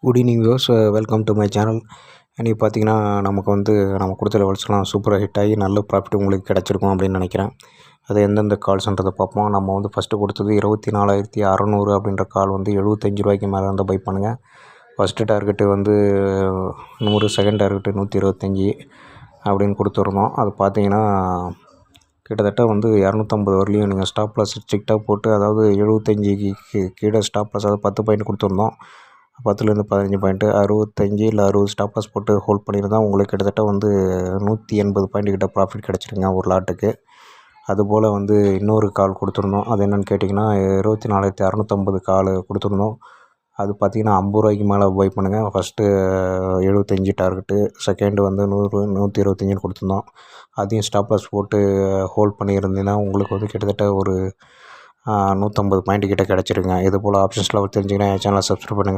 Good evening viewers, welcome to my channel. இன்றைக்கி பார்த்தீங்கன்னா நமக்கு நம்ம கொடுத்த லெவல்ஸ்லாம் சூப்பராக ஹிட் ஆகி நல்ல ப்ராஃபிட் உங்களுக்கு கிடச்சிருக்கும் அப்படின்னு நினைக்கிறேன். அது எந்தெந்த கால்ஸ்ன்றதை பார்ப்போம். நம்ம ஃபஸ்ட்டு கொடுத்தது 24,600 அப்படின்ற கால் 75 ரூபாய்க்கு மேலே பை பண்ணுங்கள். ஃபஸ்ட்டு டார்கெட்டு 100, செகண்ட் டார்கெட்டு 125 அப்படின்னு கொடுத்துருந்தோம். அது பார்த்தீங்கன்னா கிட்டத்தட்ட 250 வரலையும் நீங்கள் ஸ்டாப் லாஸ் ஸ்ட்ரிக்டாக போட்டு, அதாவது 75க்கு கீழே ஸ்டாப் லாஸ், அதாவது 10 பாயிண்ட் கொடுத்துருந்தோம். 10லேருந்து 15 பாயிண்ட்டு, 65 இல்லை 60 ஸ்டாப் லாஸ் போட்டு ஹோல்ட் பண்ணியிருந்தால் உங்களுக்கு கிட்டத்தட்ட 180 பாயிண்ட் கிட்ட ப்ராஃபிட் கிடச்சிருங்க ஒரு லாட்டுக்கு. அதுபோல் இன்னொரு கால் கொடுத்துருந்தோம். அது என்னென்னு கேட்டிங்கன்னா 24,650 கால் கொடுத்துருந்தோம். அது பார்த்திங்கன்னா 50 ரூபாய்க்கு மேலே பை பண்ணுங்கள். ஃபஸ்ட்டு 75 டார்கெட்டு, செகண்டு 100, 125 கொடுத்துருந்தோம். அதையும் ஸ்டாப் லாஸ் போட்டு ஹோல்ட் பண்ணியிருந்தீங்கன்னா உங்களுக்கு கிட்டத்தட்ட ஒரு 150 பாயிண்ட் கிட்ட கிடச்சிருங்க. இது போல் ஆப்ஷன்ஸ்லாம் தெரிஞ்சுங்கன்னா என் சேனலை சப்ஸ்கிரைப் பண்ணுங்கள்.